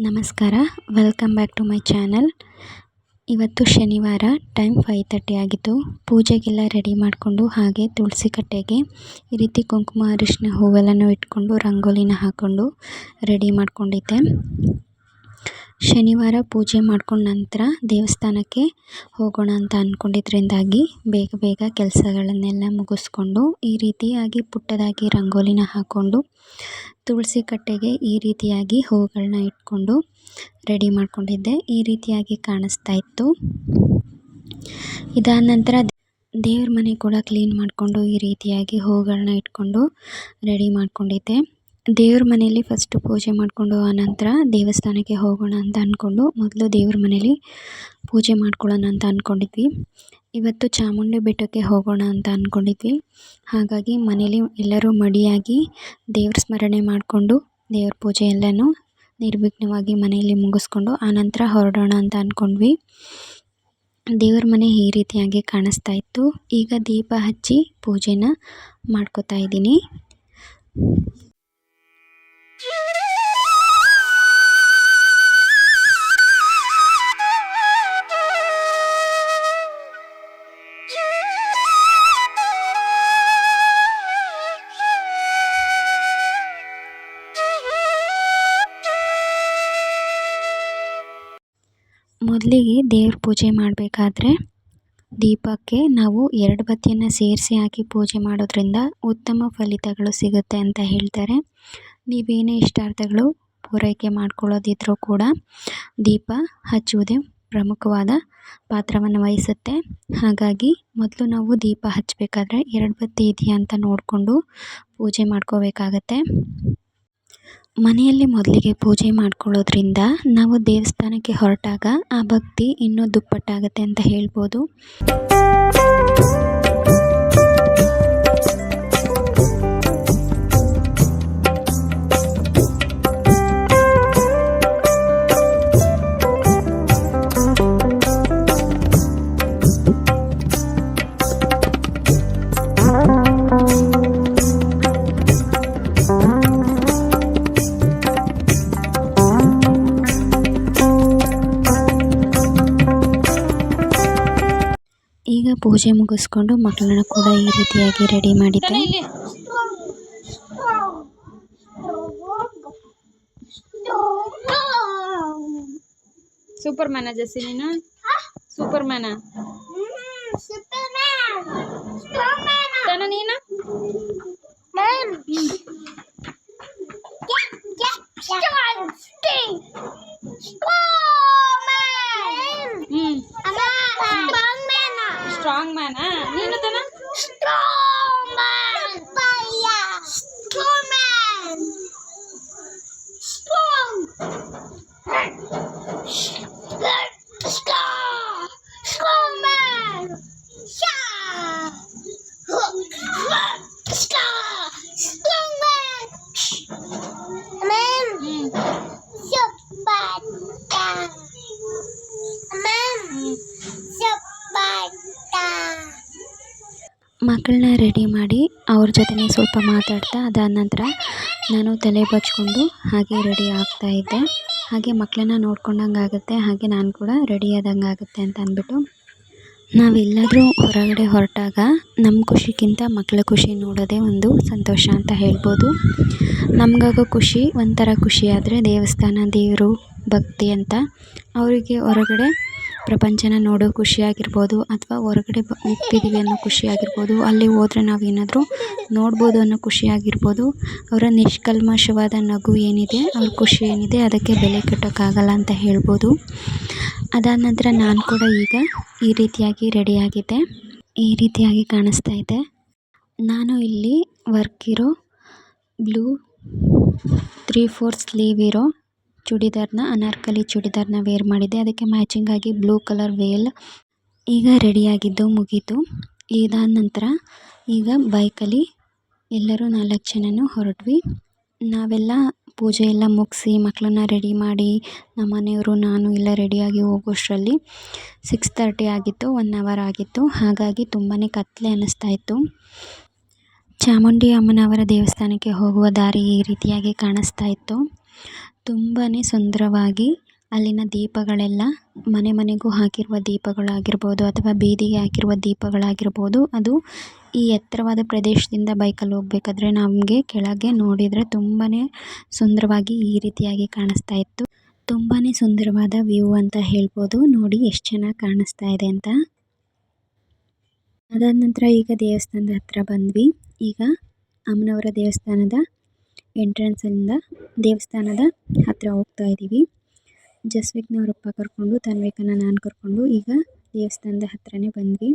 ನಮಸ್ಕಾರ, welcome back to my channel. ಇವತ್ತು ಶನಿವಾರ, ಟೈಮ್ 5:30 ಆಗಿತ್ತು. ಪೂಜೆಗೆಲ್ಲ ರೆಡಿ ಮಾಡಿಕೊಂಡು ಹಾಗೆ ತುಳಸಿ ಕಟ್ಟೆಗೆ ಈ ರೀತಿ ಕುಂಕುಮ ಅರಿಶಿನ ಹೂವೆಲ್ಲನೂ ಇಟ್ಕೊಂಡು ರಂಗೋಲಿನ ಹಾಕ್ಕೊಂಡು ರೆಡಿ ಮಾಡ್ಕೊಂಡಿದ್ದೆ. ಶನಿವಾರ ಪೂಜೆ ಮಾಡ್ಕೊಂಡ ನಂತರ ದೇವಸ್ಥಾನಕ್ಕೆ ಹೋಗೋಣ ಅಂತ ಅಂದ್ಕೊಂಡಿದ್ರಿಂದಾಗಿ ಬೇಗ ಕೆಲಸಗಳನ್ನೆಲ್ಲ ಮುಗಿಸ್ಕೊಂಡು ಈ ರೀತಿಯಾಗಿ ಪುಟ್ಟದಾಗಿ ರಂಗೋಲಿನ ಹಾಕ್ಕೊಂಡು ತುಳಸಿ ಕಟ್ಟೆಗೆ ಈ ರೀತಿಯಾಗಿ ಹೂವುಗಳನ್ನ ಇಟ್ಕೊಂಡು ರೆಡಿ ಮಾಡ್ಕೊಂಡಿದ್ದೆ. ಈ ರೀತಿಯಾಗಿ ಕಾಣಿಸ್ತಾ ಇತ್ತು. ಇದಾದ ನಂತರ ದೇವ್ರ ಮನೆ ಕೂಡ ಕ್ಲೀನ್ ಮಾಡಿಕೊಂಡು ಈ ರೀತಿಯಾಗಿ ಹೂವುಗಳನ್ನ ಇಟ್ಕೊಂಡು ರೆಡಿ ಮಾಡ್ಕೊಂಡಿದ್ದೆ. ದೇವ್ರ ಮನೆಯಲ್ಲಿ ಫಸ್ಟು ಪೂಜೆ ಮಾಡಿಕೊಂಡು ಆನಂತರ ದೇವಸ್ಥಾನಕ್ಕೆ ಹೋಗೋಣ ಅಂತ ಅಂದ್ಕೊಂಡು ಮೊದಲು ದೇವ್ರ ಮನೇಲಿ ಪೂಜೆ ಮಾಡ್ಕೊಳ್ಳೋಣ ಅಂತ ಅಂದ್ಕೊಂಡಿದ್ವಿ. ಇವತ್ತು ಚಾಮುಂಡಿ ಬೆಟ್ಟಕ್ಕೆ ಹೋಗೋಣ ಅಂತ ಅಂದ್ಕೊಂಡಿದ್ವಿ. ಹಾಗಾಗಿ ಮನೇಲಿ ಎಲ್ಲರೂ ಮಡಿಯಾಗಿ ದೇವ್ರ ಸ್ಮರಣೆ ಮಾಡಿಕೊಂಡು ದೇವ್ರ ಪೂಜೆ ಎಲ್ಲನೂ ನಿರ್ವಿಘ್ನವಾಗಿ ಮನೆಯಲ್ಲಿ ಮುಗಿಸ್ಕೊಂಡು ಆನಂತರ ಹೊರಡೋಣ ಅಂತ ಅಂದ್ಕೊಂಡ್ವಿ. ದೇವ್ರ ಮನೆ ಈ ರೀತಿಯಾಗಿ ಕಾಣಿಸ್ತಾ ಇತ್ತು. ಈಗ ದೀಪ ಹಚ್ಚಿ ಪೂಜೆನ ಮಾಡ್ಕೋತಾ ಇದ್ದೀನಿ. ಮೊದಲಿಗೆ ದೇವ್ರ ಪೂಜೆ ಮಾಡಬೇಕಾದ್ರೆ ದೀಪಕ್ಕೆ ನಾವು 2 ಬತ್ತಿಯನ್ನು ಸೇರಿಸಿ ಹಾಕಿ ಪೂಜೆ ಮಾಡೋದ್ರಿಂದ ಉತ್ತಮ ಫಲಿತಗಳು ಸಿಗುತ್ತೆ ಅಂತ ಹೇಳ್ತಾರೆ. ನೀವೇನೇ ಇಷ್ಟಾರ್ಥಗಳು ಪೂರೈಕೆ ಮಾಡ್ಕೊಳ್ಳೋದಿದ್ರೂ ಕೂಡ ದೀಪ ಹಚ್ಚುವುದೇ ಪ್ರಮುಖವಾದ ಪಾತ್ರವನ್ನು ವಹಿಸುತ್ತೆ. ಹಾಗಾಗಿ ಮೊದಲು ನಾವು ದೀಪ ಹಚ್ಚಬೇಕಾದ್ರೆ 2 ಬತ್ತಿ ಇದೆಯಾ ಅಂತ ನೋಡಿಕೊಂಡು ಪೂಜೆ ಮಾಡ್ಕೋಬೇಕಾಗತ್ತೆ. ಮನೆಯಲ್ಲಿ ಮೊದಲಿಗೆ ಪೂಜೆ ಮಾಡ್ಕೊಳ್ಳೋದ್ರಿಂದ ನಾವು ದೇವಸ್ಥಾನಕ್ಕೆ ಹೊರಟಾಗ ಆ ಭಕ್ತಿ ಇನ್ನೂ ದುಪ್ಪಟ್ಟಾಗುತ್ತೆ ಅಂತ ಹೇಳ್ಬೋದು. ಈಗ ಪೂಜೆ ಮುಗಿಸ್ಕೊಂಡು ಮಕ್ಕಳನ್ನ ಕೂಡ ಈ ರೀತಿಯಾಗಿ ರೆಡಿ ಮಾಡಿದ್ದೆ. ಸೂಪರ್ ಮ್ಯಾನ ಜೆಸ್ಸಿ, ನೀನು ಸೂಪರ್ ಮ್ಯಾನ ತಾನ ನೀನು ಸ್ಟ್ರಾಂಗ್ ಮ್ಯಾನ ನೀನು ತಾನ ಮಕ್ಕಳನ್ನ ರೆಡಿ ಮಾಡಿ ಅವ್ರ ಜೊತೆ ಸ್ವಲ್ಪ ಮಾತಾಡ್ತಾ ಅದಾದ ನಂತರ ನಾನು ತಲೆ ಬಚ್ಕೊಂಡು ಹಾಗೆ ರೆಡಿ ಆಗ್ತಾ ಇದ್ದೆ. ಹಾಗೆ ಮಕ್ಕಳನ್ನ ನೋಡ್ಕೊಂಡಂಗೆ ಆಗುತ್ತೆ, ಹಾಗೆ ನಾನು ಕೂಡ ರೆಡಿ ಆದಂಗೆ ಆಗುತ್ತೆ ಅಂತ ಅಂದ್ಬಿಟ್ಟು ನಾವೆಲ್ಲಾದರೂ ಹೊರಗಡೆ ಹೊರಟಾಗ ನಮ್ಮ ಖುಷಿಗಿಂತ ಮಕ್ಕಳ ಖುಷಿ ನೋಡೋದೇ ಒಂದು ಸಂತೋಷ ಅಂತ ಹೇಳ್ಬೋದು. ನಮಗಾಗೋ ಖುಷಿ ಒಂಥರ ಖುಷಿ ಆದರೆ ದೇವಸ್ಥಾನ, ದೇವರು, ಭಕ್ತಿ ಅಂತ ಅವರಿಗೆ ಹೊರಗಡೆ ಪ್ರಪಂಚನ ನೋಡೋ ಖುಷಿಯಾಗಿರ್ಬೋದು ಅಥವಾ ಹೊರಗಡೆ ಹೋಗ್ತಿದ್ದೀವಿ ಅನ್ನೋ ಖುಷಿಯಾಗಿರ್ಬೋದು, ಅಲ್ಲಿ ಹೋದರೆ ನಾವೇನಾದರೂ ನೋಡ್ಬೋದು ಅನ್ನೋ ಖುಷಿಯಾಗಿರ್ಬೋದು. ಅವರ ನಿಷ್ಕಲ್ಮಶವಾದ ನಗು ಏನಿದೆ, ಅವ್ರ ಖುಷಿ ಏನಿದೆ ಅದಕ್ಕೆ ಬೆಲೆ ಕಟ್ಟೋಕ್ಕಾಗಲ್ಲ ಅಂತ ಹೇಳ್ಬೋದು. ಅದಾದ ನಂತರ ನಾನು ಕೂಡ ಈಗ ಈ ರೀತಿಯಾಗಿ ರೆಡಿಯಾಗಿದ್ದೆ. ಈ ರೀತಿಯಾಗಿ ಕಾಣಿಸ್ತಾ ಇದೆ. ನಾನು ಇಲ್ಲಿ ವರ್ಕ್ ಇರೋ ಬ್ಲೂ 3/4 ಸ್ಲೀವ್ ಇರೋ ಚೂಡಿದಾರ್ನ, ಅನಾರ್ಕಲಿ ಚೂಡಿದಾರ್ನ ವೇರ್ ಮಾಡಿದ್ದೆ. ಅದಕ್ಕೆ ಮ್ಯಾಚಿಂಗ್ ಆಗಿ ಬ್ಲೂ ಕಲರ್ ವೇಲ್. ಈಗ ರೆಡಿಯಾಗಿದ್ದು ಮುಗೀತು. ಇದಾದ ನಂತರ ಈಗ ಬೈಕಲ್ಲಿ ಎಲ್ಲರೂ 4 ಜನನೂ ಹೊರಟ್ವಿ. ನಾವೆಲ್ಲ ಪೂಜೆ ಎಲ್ಲ ಮುಗಿಸಿ ಮಕ್ಕಳನ್ನ ರೆಡಿ ಮಾಡಿ ನಮ್ಮ ಮನೆಯವರು ನಾನು ಎಲ್ಲ ರೆಡಿಯಾಗಿ ಹೋಗೋಷ್ಟರಲ್ಲಿ 6:30 ಆಗಿತ್ತು. 1 ಅವರ್ ಆಗಿತ್ತು. ಹಾಗಾಗಿ ತುಂಬಾ ಕತ್ತಲೆ ಅನ್ನಿಸ್ತಾ ಇತ್ತು. ಚಾಮುಂಡಿ ಅಮ್ಮನವರ ದೇವಸ್ಥಾನಕ್ಕೆ ಹೋಗುವ ದಾರಿ ಈ ರೀತಿಯಾಗಿ ಕಾಣಿಸ್ತಾ ಇತ್ತು. ತುಂಬಾ ಸುಂದರವಾಗಿ ಅಲ್ಲಿನ ದೀಪಗಳೆಲ್ಲ ಮನೆ ಮನೆಗೂ ಹಾಕಿರುವ ದೀಪಗಳಾಗಿರ್ಬೋದು ಅಥವಾ ಬೀದಿಗೆ ಹಾಕಿರುವ ದೀಪಗಳಾಗಿರ್ಬೋದು, ಅದು ಈ ಎತ್ತರವಾದ ಪ್ರದೇಶದಿಂದ ಬೈಕಲ್ಲಿ ಹೋಗ್ಬೇಕಾದ್ರೆ ನಮಗೆ ಕೆಳಗೆ ನೋಡಿದರೆ ತುಂಬಾ ಸುಂದರವಾಗಿ ಈ ರೀತಿಯಾಗಿ ಕಾಣಿಸ್ತಾ ಇತ್ತು. ತುಂಬಾ ಸುಂದರವಾದ ವ್ಯೂ ಅಂತ ಹೇಳ್ಬೋದು. ನೋಡಿ ಎಷ್ಟು ಚೆನ್ನಾಗಿ ಕಾಣಿಸ್ತಾ ಇದೆ ಅಂತ. ಅದಾದ ನಂತರ ಈಗ ದೇವಸ್ಥಾನದ ಹತ್ರ ಬಂದ್ವಿ. ಈಗ ಅಮ್ಮನವರ ದೇವಸ್ಥಾನದ ಎಂಟ್ರೆನ್ಸಿಂದ ದೇವಸ್ಥಾನದ ಹತ್ರ ಹೋಗ್ತಾ ಇದ್ದೀವಿ. ಜಸ್ವಿಕ್ನವರಪ್ಪ ಕರ್ಕೊಂಡು, ತನ್ವಿಕನ ನಾನು ಕರ್ಕೊಂಡು ಈಗ ದೇವಸ್ಥಾನದ ಹತ್ರನೇ ಬಂದ್ವಿ.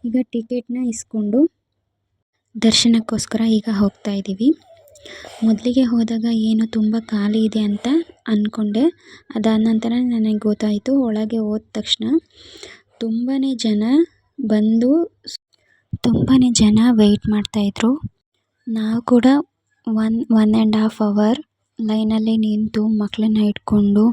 ಈಗ ಟಿಕೆಟ್ನ ಇಸ್ಕೊಂಡು ದರ್ಶನಕ್ಕೋಸ್ಕರ ಈಗ ಹೋಗ್ತಾ ಇದ್ದೀವಿ. ಮೊದಲಿಗೆ ಹೋದಾಗ ಏನು ತುಂಬ ಖಾಲಿ ಇದೆ ಅಂತ ಅಂದ್ಕೊಂಡೆ. ಅದಾದ ನಂತರ ನನಗೆ ಗೊತ್ತಾಯಿತು, ಒಳಗೆ ಹೋದ ತಕ್ಷಣ ತುಂಬಾ ಜನ ವೆಯ್ಟ್ ಮಾಡ್ತಾಯಿದ್ರು. ನಾವು ಕೂಡ 1.5 ಅವರ್ ಲೈನಲ್ಲಿ ನಿಂತು ಮಕ್ಕಳನ್ನ ಇಟ್ಕೊಂಡು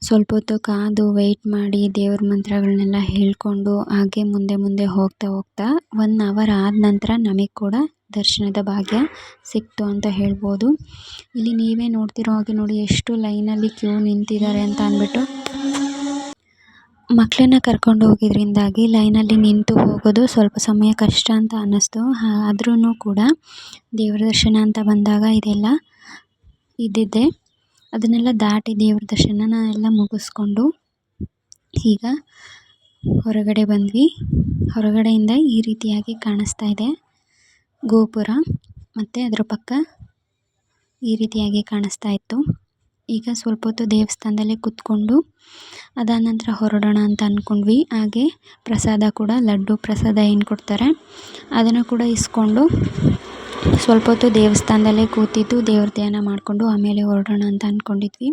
ಸ್ವಲ್ಪ ಹೊತ್ತು ಕಾದು ವೆಯ್ಟ್ ಮಾಡಿ ದೇವ್ರ ಮಂತ್ರಗಳನ್ನೆಲ್ಲ ಹೇಳ್ಕೊಂಡು ಹಾಗೆ ಮುಂದೆ ಹೋಗ್ತಾ 1 ಅವರ್ ಆದ ನಂತರ ನಮಗೆ ಕೂಡ ದರ್ಶನದ ಭಾಗ್ಯ ಸಿಕ್ತು ಅಂತ ಹೇಳ್ಬೋದು. ಇಲ್ಲಿ ನೀವೇ ನೋಡ್ತಿರೋ ಹಾಗೆ ನೋಡಿ ಎಷ್ಟು ಲೈನಲ್ಲಿ ಕ್ಯೂ ನಿಂತಿದ್ದಾರೆ ಅಂತ ಅಂದ್ಬಿಟ್ಟು. ಮಕ್ಕಳನ್ನ ಕರ್ಕೊಂಡು ಹೋಗಿದ್ರಿಂದಾಗಿ ಲೈನಲ್ಲಿ ನಿಂತು ಹೋಗೋದು ಸ್ವಲ್ಪ ಸಮಯ ಕಷ್ಟ ಅಂತ ಅನ್ನಿಸ್ತು. ಆದ್ರೂ ಕೂಡ ದೇವ್ರ ದರ್ಶನ ಅಂತ ಬಂದಾಗ ಇದೆಲ್ಲ ಇದ್ದಿದ್ದೆ. ಅದನ್ನೆಲ್ಲ ದಾಟಿ ದೇವ್ರ ದರ್ಶನ ಎಲ್ಲ ಮುಗಿಸ್ಕೊಂಡು ಈಗ ಹೊರಗಡೆ ಬಂದ್ವಿ. ಹೊರಗಡೆಯಿಂದ ಈ ರೀತಿಯಾಗಿ ಕಾಣಿಸ್ತಾ ಇದೆ ಗೋಪುರ, ಮತ್ತು ಅದರ ಪಕ್ಕ ಈ ರೀತಿಯಾಗಿ ಕಾಣಿಸ್ತಾ ಇತ್ತು. ಈಗ ಸ್ವಲ್ಪ ಹೊತ್ತು ದೇವಸ್ಥಾನದಲ್ಲೇ ಕೂತ್ಕೊಂಡು ಅದಾದ ನಂತರ ಹೊರಡೋಣ ಅಂತ ಅಂದ್ಕೊಂಡ್ವಿ. ಹಾಗೆ ಪ್ರಸಾದ ಕೂಡ, ಲಡ್ಡು ಪ್ರಸಾದ ಏನು ಕೊಡ್ತಾರೆ ಅದನ್ನು ಕೂಡ ಇಸ್ಕೊಂಡು ಸ್ವಲ್ಪ ಹೊತ್ತು ದೇವಸ್ಥಾನದಲ್ಲೇ ಕೂತಿದ್ದು ದೇವ್ರ ಧ್ಯಾನ ಮಾಡಿಕೊಂಡು ಆಮೇಲೆ ಹೊರಡೋಣ ಅಂತ ಅಂದ್ಕೊಂಡಿದ್ವಿ.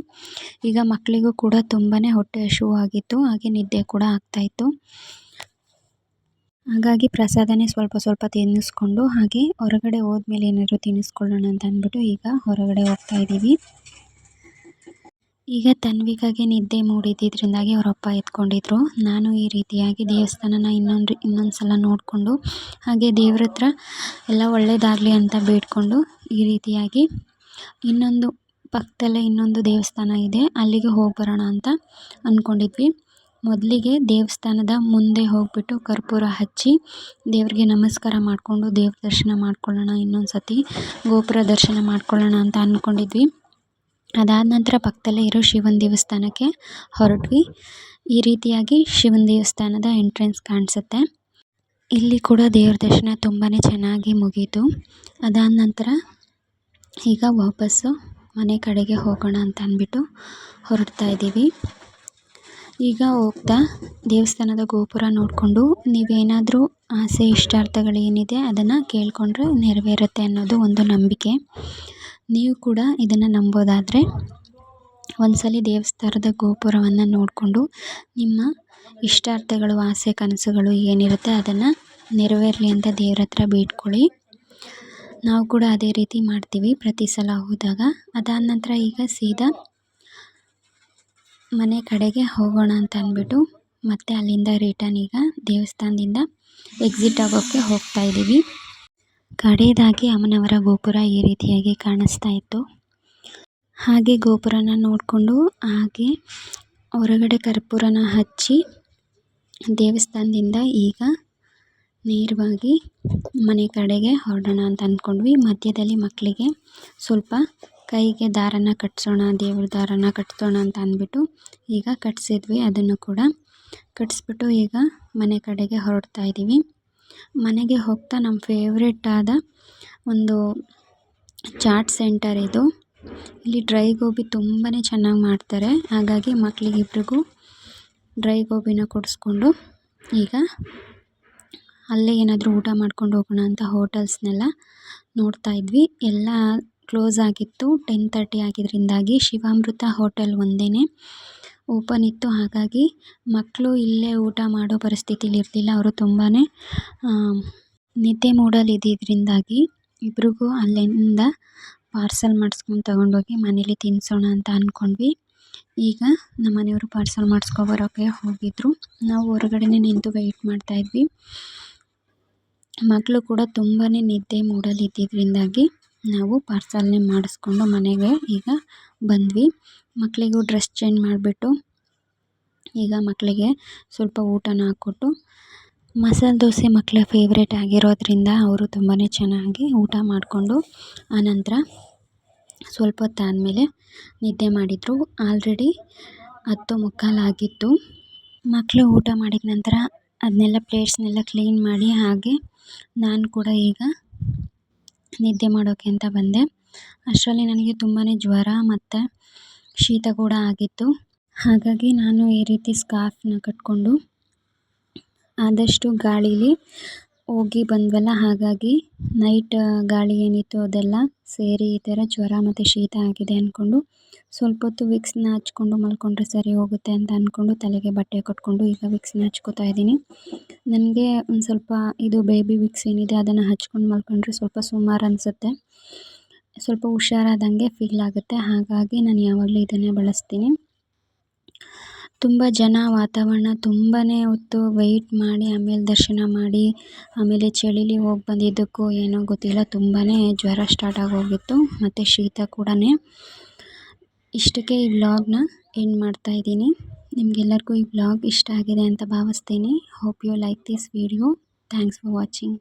ಈಗ ಮಕ್ಕಳಿಗೂ ಕೂಡ ತುಂಬಾ ಹೊಟ್ಟೆ ಹಸಿವಾಗಿತ್ತು, ಹಾಗೆ ನಿದ್ದೆ ಕೂಡ ಆಗ್ತಾಯಿತ್ತು. ಹಾಗಾಗಿ ಪ್ರಸಾದನೇ ಸ್ವಲ್ಪ ತಿನ್ನಿಸ್ಕೊಂಡು ಹಾಗೆ ಹೊರಗಡೆ ಹೋದ್ಮೇಲೆ ಏನಾದರೂ ತಿನ್ನಿಸ್ಕೊಳ್ಳೋಣ ಅಂತ ಅಂದ್ಬಿಟ್ಟು ಈಗ ಹೊರಗಡೆ ಹೋಗ್ತಾ ಇದ್ದೀವಿ. ಈಗ ತನ್ವಿಕಾಗೆ ನಿದ್ದೆ ಮೂಡಿದ್ರಿಂದಾಗಿ ಅವರಪ್ಪ ಎತ್ಕೊಂಡಿದ್ರು. ನಾನು ಈ ರೀತಿಯಾಗಿ ದೇವಸ್ಥಾನನ ಇನ್ನೊಂದು ಸಲ ನೋಡಿಕೊಂಡು ಹಾಗೆ ದೇವ್ರ ಹತ್ರ ಎಲ್ಲ ಒಳ್ಳೆಯದಾಗಲಿ ಅಂತ ಬೇಡ್ಕೊಂಡು ಈ ರೀತಿಯಾಗಿ ಪಕ್ಕದಲ್ಲೇ ಇನ್ನೊಂದು ದೇವಸ್ಥಾನ ಇದೆ, ಅಲ್ಲಿಗೆ ಹೋಗಿ ಬರೋಣ ಅಂತ ಅಂದ್ಕೊಂಡಿದ್ವಿ. ಮೊದಲಿಗೆ ದೇವಸ್ಥಾನದ ಮುಂದೆ ಹೋಗಿಬಿಟ್ಟು ಕರ್ಪೂರ ಹಚ್ಚಿ ದೇವ್ರಿಗೆ ನಮಸ್ಕಾರ ಮಾಡಿಕೊಂಡು ದೇವ್ರ ದರ್ಶನ ಮಾಡ್ಕೊಳ್ಳೋಣ, ಇನ್ನೊಂದು ಸತಿ ಗೋಪುರ ದರ್ಶನ ಮಾಡ್ಕೊಳ್ಳೋಣ ಅಂತ ಅಂದ್ಕೊಂಡಿದ್ವಿ. ಅದಾದ ನಂತರ ಪಕ್ಕದಲ್ಲೇ ಇರೋ ಶಿವನ ದೇವಸ್ಥಾನಕ್ಕೆ ಹೊರಟ್ವಿ. ಈ ರೀತಿಯಾಗಿ ಶಿವನ ದೇವಸ್ಥಾನದ ಎಂಟ್ರೆನ್ಸ್ ಕಾಣಿಸುತ್ತೆ. ಇಲ್ಲಿ ಕೂಡ ದೇವ್ರ ದರ್ಶನ ತುಂಬಾ ಚೆನ್ನಾಗಿ ಮುಗೀತು. ಅದಾದ ನಂತರ ಈಗ ವಾಪಸ್ಸು ಮನೆ ಕಡೆಗೆ ಹೋಗೋಣ ಅಂತ ಅಂದ್ಬಿಟ್ಟು ಹೊರಡ್ತಾ ಇದ್ದೀವಿ. ಈಗ ಹೋಗ್ತಾ ದೇವಸ್ಥಾನದ ಗೋಪುರ ನೋಡಿಕೊಂಡು ನೀವೇನಾದರೂ ಆಸೆ ಇಷ್ಟಾರ್ಥಗಳೇನಿದೆ ಅದನ್ನು ಕೇಳಿಕೊಂಡ್ರೆ ನೆರವೇರುತ್ತೆ ಅನ್ನೋದು ಒಂದು ನಂಬಿಕೆ. ನೀವು ಕೂಡ ಇದನ್ನು ನಂಬೋದಾದರೆ ಒಂದ್ಸಲಿ ದೇವಸ್ಥಾನದ ಗೋಪುರವನ್ನು ನೋಡಿಕೊಂಡು ನಿಮ್ಮ ಇಷ್ಟಾರ್ಥಗಳು, ಆಸೆ ಕನಸುಗಳು ಏನಿರುತ್ತೆ ಅದನ್ನು ನೆರವೇರಲಿ ಅಂತ ದೇವ್ರ ಹತ್ರ ಬೇಡ್ಕೊಳ್ಳಿ. ನಾವು ಕೂಡ ಅದೇ ರೀತಿ ಮಾಡ್ತೀವಿ ಪ್ರತಿ ಸಲ ಹೋದಾಗ. ಅದಾದ ನಂತರ ಈಗ ಸೀದಾ ಮನೆ ಕಡೆಗೆ ಹೋಗೋಣ ಅಂತ ಅಂದ್ಬಿಟ್ಟು ಮತ್ತೆ ಅಲ್ಲಿಂದ ರಿಟರ್ನ್ ಈಗ ದೇವಸ್ಥಾನದಿಂದ ಎಕ್ಸಿಟ್ ಆಗೋಕ್ಕೆ ಹೋಗ್ತಾ ಇದ್ದೀವಿ. ಕಡೆಯದಾಗಿ ಅಮ್ಮನವರ ಗೋಪುರ ಈ ರೀತಿಯಾಗಿ ಕಾಣಿಸ್ತಾ ಇತ್ತು. ಹಾಗೆ ಗೋಪುರನ ನೋಡಿಕೊಂಡು ಹಾಗೆ ಹೊರಗಡೆ ಕರ್ಪೂರನ ಹಚ್ಚಿ ದೇವಸ್ಥಾನದಿಂದ ಈಗ ನೇರವಾಗಿ ಮನೆ ಕಡೆಗೆ ಹೊರಡೋಣ ಅಂತ ಅಂದ್ಕೊಂಡ್ವಿ. ಮಧ್ಯದಲ್ಲಿ ಮಕ್ಕಳಿಗೆ ಸ್ವಲ್ಪ ಕೈಗೆ ದಾರನ ಕಟ್ಸೋಣ, ದೇವ್ರ ದಾರನ ಕಟ್ಸೋಣ ಅಂತ ಅಂದ್ಬಿಟ್ಟು ಈಗ ಕಟ್ಸಿದ್ವಿ. ಅದನ್ನು ಕೂಡ ಕಟ್ಸ್ಬಿಟ್ಟು ಈಗ ಮನೆ ಕಡೆಗೆ ಹೊರಡ್ತಾ ಇದ್ದೀವಿ. ಮನೆಗೆ ಹೋಗ್ತಾ ನಮ್ಮ ಫೇವ್ರೆಟ್ ಆದ ಒಂದು ಚಾಟ್ ಸೆಂಟರ್ ಇದು. ಇಲ್ಲಿ ಡ್ರೈ ಗೋಬಿ ತುಂಬಾ ಚೆನ್ನಾಗಿ ಮಾಡ್ತಾರೆ. ಹಾಗಾಗಿ ಮಕ್ಕಳಿಗಿಬ್ರಿಗೂ ಡ್ರೈ ಗೋಬಿನ ಕೊಡಿಸ್ಕೊಂಡು ಈಗ ಅಲ್ಲೇ ಏನಾದರೂ ಊಟ ಮಾಡ್ಕೊಂಡು ಹೋಗೋಣ ಅಂತ ಹೋಟೆಲ್ಸ್ನೆಲ್ಲ ನೋಡ್ತಾ ಇದ್ವಿ. ಎಲ್ಲ ಕ್ಲೋಸ್ ಆಗಿತ್ತು. 10:30 ಆಗಿದ್ದರಿಂದಾಗಿ ಶಿವಾಮೃತ ಹೋಟೆಲ್ ಒಂದೇ ಓಪನ್ ಇತ್ತು. ಹಾಗಾಗಿ ಮಕ್ಕಳು ಇಲ್ಲೇ ಊಟ ಮಾಡೋ ಪರಿಸ್ಥಿತಿಲಿ ಇರಲಿಲ್ಲ. ಅವರು ತುಂಬಾ ನಿದ್ದೆ ಮೂಡಲ್ಲಿ ಇದ್ದಿದ್ದರಿಂದಾಗಿ ಇಬ್ರಿಗೂ ಅಲ್ಲಿಂದ ಪಾರ್ಸಲ್ ಮಾಡಿಸ್ಕೊಂಡು ತಗೊಂಡೋಗಿ ಮನೇಲಿ ತಿನ್ನಿಸೋಣ ಅಂತ ಅಂದ್ಕೊಂಡ್ವಿ. ಈಗ ನಮ್ಮ ಮನೆಯವರು ಪಾರ್ಸಲ್ ಮಾಡಿಸ್ಕೊಬರೋಕ್ಕೆ ಹೋಗಿದ್ರು. ನಾವು ಹೊರಗಡೆನೇ ನಿಂತು ವೆಯ್ಟ್ ಮಾಡ್ತಾಯಿದ್ವಿ. ಮಕ್ಕಳು ಕೂಡ ತುಂಬಾ ನಿದ್ದೆ ಮೂಡಲ್ಲಿ ಇದ್ದಿದ್ದರಿಂದಾಗಿ ನಾವು ಪಾರ್ಸಲ್ನೇ ಮಾಡಿಸ್ಕೊಂಡು ಮನೆಗೆ ಈಗ ಬಂದ್ವಿ. ಮಕ್ಕಳಿಗೂ ಡ್ರೆಸ್ ಚೇಂಜ್ ಮಾಡಿಬಿಟ್ಟು ಈಗ ಮಕ್ಕಳಿಗೆ ಸ್ವಲ್ಪ ಊಟನ ಹಾಕ್ಕೊಟ್ಟು, ಮಸಾಲೆ ದೋಸೆ ಮಕ್ಕಳ ಫೇವ್ರೇಟ್ ಆಗಿರೋದ್ರಿಂದ ಅವರು ತುಂಬಾ ಚೆನ್ನಾಗಿ ಊಟ ಮಾಡಿಕೊಂಡು ಆನಂತರ ಸ್ವಲ್ಪ ಹೊತ್ತಾದಮೇಲೆ ನಿದ್ದೆ ಮಾಡಿದರು. ಆಲ್ರೆಡಿ 10:15 ಆಗಿತ್ತು. ಮಕ್ಕಳು ಊಟ ಮಾಡಿದ ನಂತರ ಅದನ್ನೆಲ್ಲ ಪ್ಲೇಟ್ಸ್ನೆಲ್ಲ ಕ್ಲೀನ್ ಮಾಡಿ ಹಾಗೆ ನಾನು ಕೂಡ ಈಗ ನಿದ್ದೆ ಮಾಡೋಕ್ಕೆ ಅಂತ ಬಂದೆ. ಅಷ್ಟರಲ್ಲಿ ನನಗೆ ತುಂಬಾ ಜ್ವರ ಮತ್ತು ಶೀತ ಕೂಡ ಆಗಿತ್ತು. ಹಾಗಾಗಿ ನಾನು ಈ ರೀತಿ ಸ್ಕಾರ್ಫ್ನ ಕಟ್ಕೊಂಡು ಆದಷ್ಟು ಗಾಳೀಲಿ ಹೋಗಿ ಬಂದ್ವಲ್ಲ, ಹಾಗಾಗಿ ನೈಟ್ ಗಾಳಿ ಏನಿತ್ತು ಅದೆಲ್ಲ ಸೇರಿ ಈ ಥರ ಜ್ವರ ಮತ್ತು ಶೀತ ಆಗಿದೆ ಅಂದ್ಕೊಂಡು ಸ್ವಲ್ಪ ಹೊತ್ತು ವಿಕ್ಸ್ನ ಹಚ್ಕೊಂಡು ಮಲ್ಕೊಂಡ್ರೆ ಸರಿ ಹೋಗುತ್ತೆ ಅಂತ ಅಂದ್ಕೊಂಡು ತಲೆಗೆ ಬಟ್ಟೆ ಕಟ್ಕೊಂಡು ಈಗ ವಿಕ್ಸ್ನ ಹಚ್ಕೋತಾ ಇದ್ದೀನಿ. ನನಗೆ ಒಂದು ಸ್ವಲ್ಪ ಇದು ಬೇಬಿ ವಿಕ್ಸ್ ಏನಿದೆ ಅದನ್ನು ಹಚ್ಕೊಂಡು ಮಲ್ಕೊಂಡ್ರೆ ಸ್ವಲ್ಪ ಸುಮಾರು ಅನಿಸುತ್ತೆ, ಸ್ವಲ್ಪ ಹುಷಾರಾದಂಗೆ ಫೀಲ್ ಆಗುತ್ತೆ. ಹಾಗಾಗಿ ನಾನು ಯಾವಾಗಲೂ ಇದನ್ನೇ ಬಳಸ್ತೀನಿ. ತುಂಬ ಜನ ವಾತಾವರಣ ತುಂಬಾ ಹೊತ್ತು ವೆಯ್ಟ್ ಮಾಡಿ ಆಮೇಲೆ ದರ್ಶನ ಮಾಡಿ ಆಮೇಲೆ ಚಳಿಲಿ ಹೋಗಿ ಬಂದಿದ್ದಕ್ಕೂ ಏನೋ ಗೊತ್ತಿಲ್ಲ, ತುಂಬಾ ಜ್ವರ ಸ್ಟಾರ್ಟ್ ಆಗೋಗಿತ್ತು ಮತ್ತು ಶೀತ ಕೂಡ. ಇಷ್ಟಕ್ಕೆ ಈ ವ್ಲಾಗ್ನ ಎಂಡ್ ಮಾಡ್ತಾಯಿದ್ದೀನಿ. ನಿಮಗೆಲ್ಲರಿಗೂ ಈ ವ್ಲಾಗ್ ಇಷ್ಟ ಆಗಿದೆ ಅಂತ ಭಾವಿಸ್ತೀನಿ. Hope you like this video. Thanks for watching.